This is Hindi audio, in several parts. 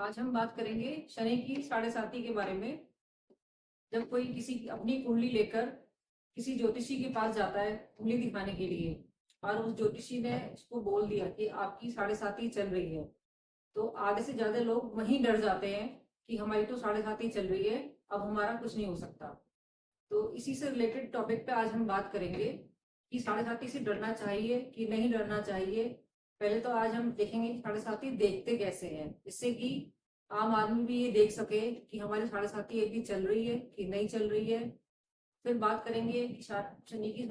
आज हम बात करेंगे शनि की साढ़े साती के बारे में। जब कोई किसी अपनी कुंडली लेकर किसी ज्योतिषी के पास जाता है कुंडली दिखाने के लिए, और उस ज्योतिषी ने उसको बोल दिया कि आपकी साढ़े साती चल रही है, तो आधे से ज्यादा लोग वहीं डर जाते हैं कि हमारी तो साढ़े साती चल रही है, अब हमारा कुछ नहीं हो सकता। तो इसी से रिलेटेड टॉपिक पे आज हम बात करेंगे कि साढ़े साती से डरना चाहिए कि नहीं डरना चाहिए। पहले तो आज हम देखेंगे साढ़े साती देखते कैसे हैं, जिससे कि आम आदमी भी ये देख सके कि हमारी साढ़े साती अभी चल रही है कि नहीं चल रही है। फिर बात करेंगे कि शनि की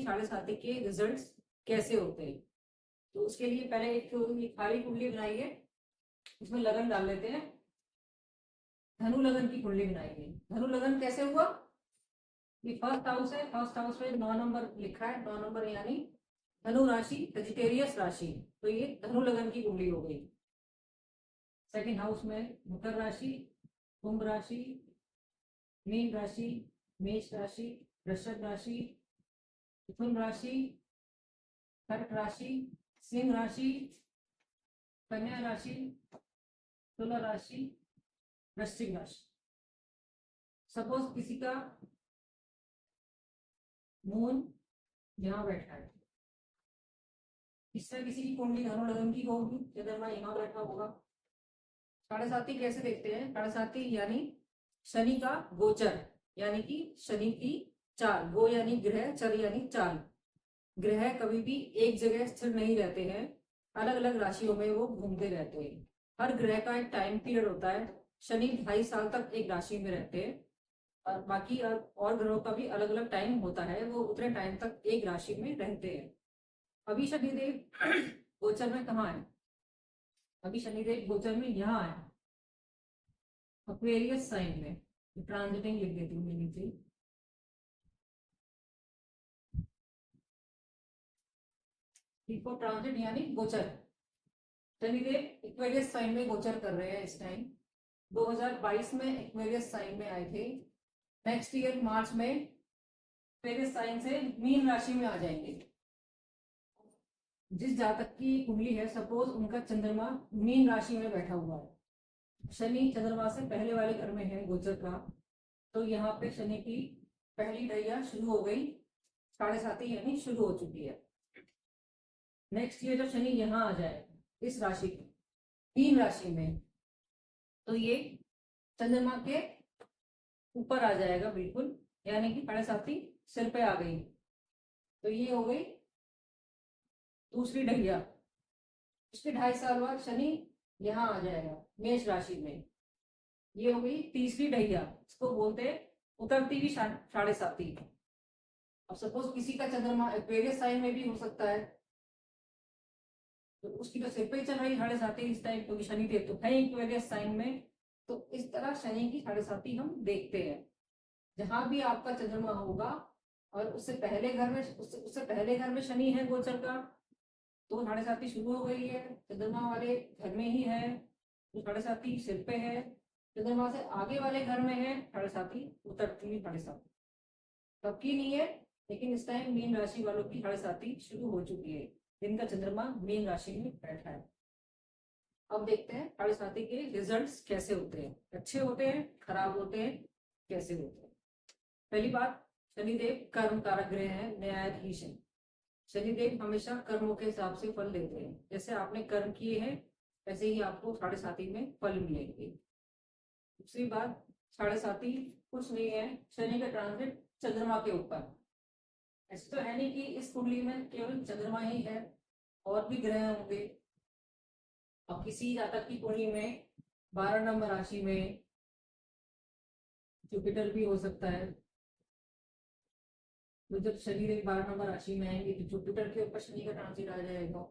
साढ़े साती के रिजल्ट्स कैसे होते हैं। तो उसके लिए पहले एक खाली कुंडली बनाइए, उसमें लगन डाल लेते हैं। धनु लगन की कुंडली बनाइए। धनु लगन कैसे हुआ? ये फर्स्ट हाउस है, फर्स्ट हाउस में 9 नंबर लिखा है, 9 नंबर यानी धनु राशि, सजिटेरियस राशि। तो ये धनु लगन की कुंडली हो गई। सेकंड हाउस में मकर राशि, कुंभ राशि, मीन राशि, मेष राशि, वृषभ राशि, मिथुन राशि, कर्क राशि, सिंह राशि, कन्या राशि, तुला राशि, वृश्चिक राशि। सपोज किसी का मून यहाँ बैठा है, इस तरह किसी की कुंडली धनु लगन की होगी, चंद्रमा यहाँ बैठा होगा। साढ़े साती कैसे देखते हैं? साढ़े साती यानी शनि का गोचर, यानी कि शनि की चाल। गो यानी ग्रह, चर यानी चाल। ग्रह कभी भी एक जगह स्थिर नहीं रहते हैं, अलग अलग राशियों में वो घूमते रहते हैं। हर ग्रह का एक टाइम पीरियड होता है। शनि 2.5 साल तक एक राशि में रहते हैं, और बाकी और ग्रहों का भी अलग अलग टाइम होता है, वो उतने टाइम तक एक राशि में रहते हैं। अभी शनिदेव गोचर में कहाँ है? अभी शनिदेव गोचर में यहाँ है, एक्वेरियस साइन में। ट्रांजिटिंग लिख देती हूँ नीचे। ट्रांजिट यानी गोचर। शनिदेव एक्वेरियस साइन में गोचर कर रहे हैं इस टाइम। 2022 में एक्वेरियस साइन में आए थे। नेक्स्ट ईयर मार्च में एक्वेरियस साइन से मीन राशि में आ जाएंगे। जिस जातक की कुंडली है, सपोज उनका चंद्रमा मीन राशि में बैठा हुआ है, शनि चंद्रमा से पहले वाले घर में है गोचर का, तो यहाँ पे शनि की पहली ढैया शुरू हो गई, साढ़े साती यानी शुरू हो चुकी है। नेक्स्ट ईयर जब शनि यहाँ आ जाए इस राशि मीन राशि में, तो ये चंद्रमा के ऊपर आ जाएगा बिल्कुल, यानी कि साढ़े साती सिर पे आ गई। तो ये हो गई दूसरी ढैया। उसके 2.5 साल बाद शनि यहाँ आ जाएगा मेष राशि में। ये हो गई तीसरी ढैया, इसको बोलते हैं उतरती हुई साढ़े साती। अब सपोज किसी का चंद्रमा एक्वेरियस साइन में भी हो सकता है, तो उसकी तो सिर पे ही चल रही साढ़े साती इस टाइम, क्योंकि शनि देव तो है एक्वेरियस साइन में। तो इस तरह शनि की साढ़े साती हम देखते हैं। जहां भी आपका चंद्रमा होगा और उससे पहले घर में उससे पहले घर में शनि है गोचर का, तो साढ़े साती शुरू हो गई है। चंद्रमा वाले घर में ही है तो साढ़े साती सिर पे है। चंद्रमा से आगे वाले घर में है, साढ़े साती उतरती हुई साढ़े साती सबकी नहीं है, लेकिन इस टाइम मीन राशि वालों की साढ़े साती शुरू हो चुकी है, जिनका चंद्रमा मीन राशि में बैठा है। अब देखते हैं साढ़े साती के रिजल्ट्स कैसे होते हैं, अच्छे होते हैं, खराब होते हैं, कैसे होते हैं। पहली बात, शनिदेव कर्म कारक ग्रह है, न्यायाधीश है। शनिदेव हमेशा कर्मों के हिसाब से फल देते हैं। जैसे आपने कर्म किए हैं वैसे ही आपको साढ़े साती में फल मिलेंगे। दूसरी बात, साढ़े साती कुछ नहीं है, शनि का ट्रांजिट चंद्रमा के ऊपर। ऐसे तो है नहीं कि इस कुंडली में केवल चंद्रमा ही है, और भी ग्रह होंगे। अब किसी जातक की कुंडली में 12 नंबर राशि में जुपिटर भी हो सकता है, तो जब शनि 12 नंबर राशि में आएंगे तो जुपिटर के ऊपर शनि का ट्रांजिट आ जाएगा।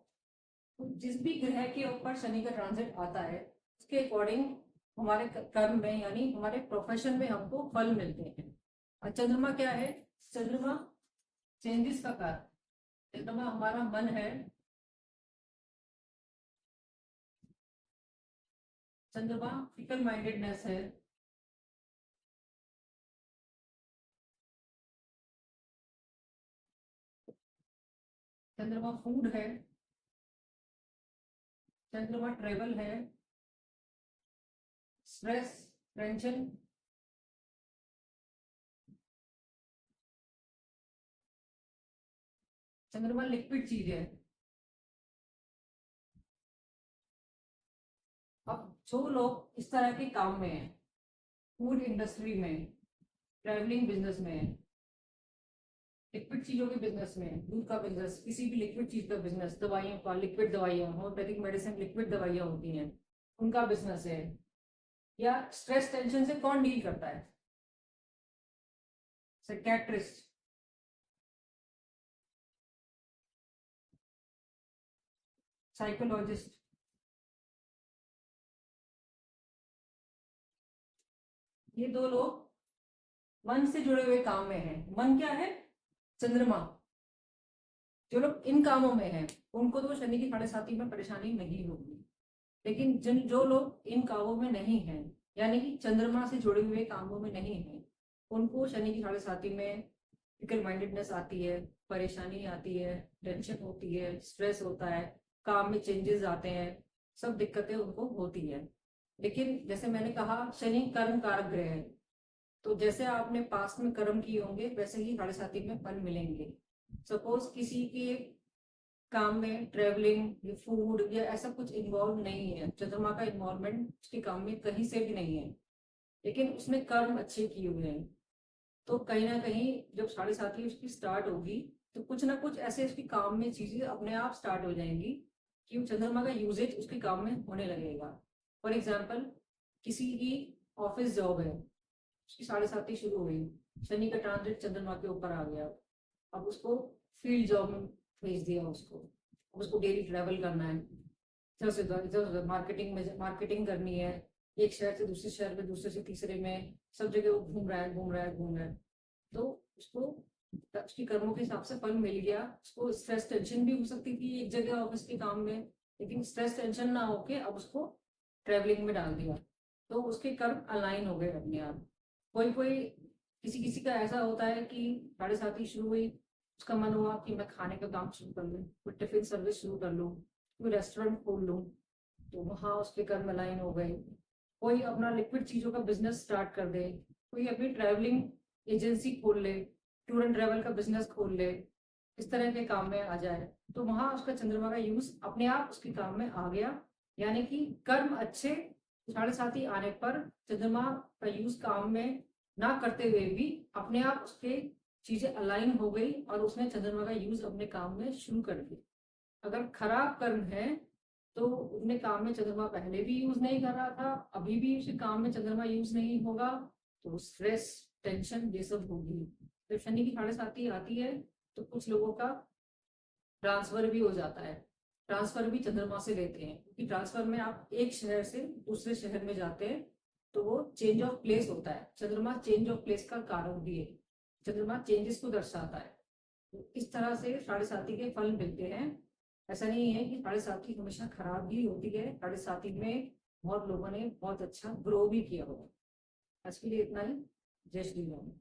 तो जिस भी ग्रह के ऊपर शनि का ट्रांजिट आता है, उसके अकॉर्डिंग हमारे कर्म में यानी हमारे प्रोफेशन में हमको फल मिलते हैं। और चंद्रमा क्या है? चंद्रमा चेंजेस का कारक। चंद्रमा हमारा मन है। चंद्रमा फिकल माइंडेडनेस है। चंद्रमा फूड है। चंद्रमा ट्रेवल है। स्ट्रेस, टेंशन, चंद्रमा लिक्विड चीज है। अब जो लोग इस तरह के काम में हैं, फूड इंडस्ट्री में, ट्रैवलिंग बिजनेस में, लिक्विड चीजों के बिजनेस में, दूध का बिजनेस, किसी भी लिक्विड चीज का बिजनेस, दवाइयों का, लिक्विड दवाइयाँ, होम्योपैथिक मेडिसिन लिक्विड दवाइयाँ होती हैं, उनका बिजनेस है, या स्ट्रेस टेंशन से कौन डील करता है? Psychiatrist, psychologist. ये दो लोग मन से जुड़े हुए काम में हैं। मन क्या है? चंद्रमा। जो लोग इन कामों में हैं उनको तो शनि की साढ़े साथी में परेशानी नहीं होगी, लेकिन जो लोग इन कामों में नहीं हैं, यानी कि चंद्रमा से जुड़े हुए कामों में नहीं हैं, उनको शनि की साढ़े साथी में फिकल माइंडेडनेस आती है, परेशानी आती है, टेंशन होती है, स्ट्रेस होता है, काम में चेंजेस आते हैं, सब दिक्कतें उनको होती है। लेकिन जैसे मैंने कहा, शनि कर्म कारक ग्रह है, तो जैसे आपने पास्ट में कर्म किए होंगे वैसे ही साढ़े साथी में फल मिलेंगे। सपोज किसी के काम में ट्रेवलिंग या फूड या ऐसा कुछ इन्वॉल्व नहीं है, चंद्रमा का इन्वॉल्वमेंट उसके काम में कहीं से भी नहीं है, लेकिन उसने कर्म अच्छे किए हुए हैं, तो कहीं ना कहीं जब साढ़े साथी उसकी स्टार्ट होगी तो कुछ ना कुछ ऐसे उसके काम में चीजें अपने आप स्टार्ट हो जाएंगी कि चंद्रमा का यूजेज उसके काम में होने लगेगा। फॉर एग्जाम्पल, किसी की ऑफिस जॉब है, उसकी साढ़े साथी शुरू हुई, शनि का ट्रांजिट चंद्रमा के ऊपर आ गया, अब उसको फील्ड जॉब में भेज दिया, उसको डेली ट्रैवल करना है, इधर से इधर मार्केटिंग करनी है, एक शहर से दूसरे शहर में, दूसरे से तीसरे में, सब जगह वो घूम रहा है, तो उसको उसकी कर्मों के हिसाब से फल मिल गया। उसको स्ट्रेस टेंशन भी हो सकती थी एक जगह ऑफिस के काम में, लेकिन स्ट्रेस टेंशन ना होके अब उसको ट्रेवलिंग में डाल दिया, तो उसके कर्म अलाइन हो गए अपने आप। कोई कोई किसी किसी का ऐसा होता है कि साढ़े साथी शुरू हुई, उसका मन हुआ कि मैं खाने का काम शुरू कर लूँ, कोई टिफिन सर्विस शुरू कर लूँ, कोई रेस्टोरेंट खोल लूँ, तो वहाँ उसके कर्म अलाइन हो गए। कोई अपना लिक्विड चीजों का बिजनेस स्टार्ट कर दे, कोई अपनी ट्रैवलिंग एजेंसी खोल ले, टूर एंड ट्रैवल का बिजनेस खोल ले, इस तरह के काम में आ जाए, तो वहां उसका चंद्रमा का यूज अपने आप उसके काम में आ गया। यानी कि कर्म अच्छे, साढ़े साथी आने पर चंद्रमा का यूज काम में ना करते हुए भी अपने आप उसके चीजें अलाइन हो गई और उसने चंद्रमा का यूज अपने काम में शुरू कर दिया। अगर खराब कर्म है तो अपने काम में चंद्रमा पहले भी यूज नहीं कर रहा था, अभी भी उसे काम में चंद्रमा यूज नहीं होगा, तो स्ट्रेस, टेंशन ये सब होगी। जब शनि की साढ़े साथी आती है तो कुछ लोगों का ट्रांसफर भी हो जाता है, ट्रांसफर भी चंद्रमा से लेते हैं, क्योंकि ट्रांसफर में आप एक शहर से दूसरे शहर में जाते हैं तो वो चेंज ऑफ प्लेस होता है। चंद्रमा चेंज ऑफ प्लेस का कारक भी है, चंद्रमा चेंजेस को दर्शाता है। तो इस तरह से साढ़े साथी के फल मिलते हैं। ऐसा नहीं है कि साढ़े साथी हमेशा खराब ही होती है, साढ़े साथी में बहुत लोगों ने बहुत अच्छा ग्रो भी किया होगा। आज के लिए इतना ही। जय श्री राम।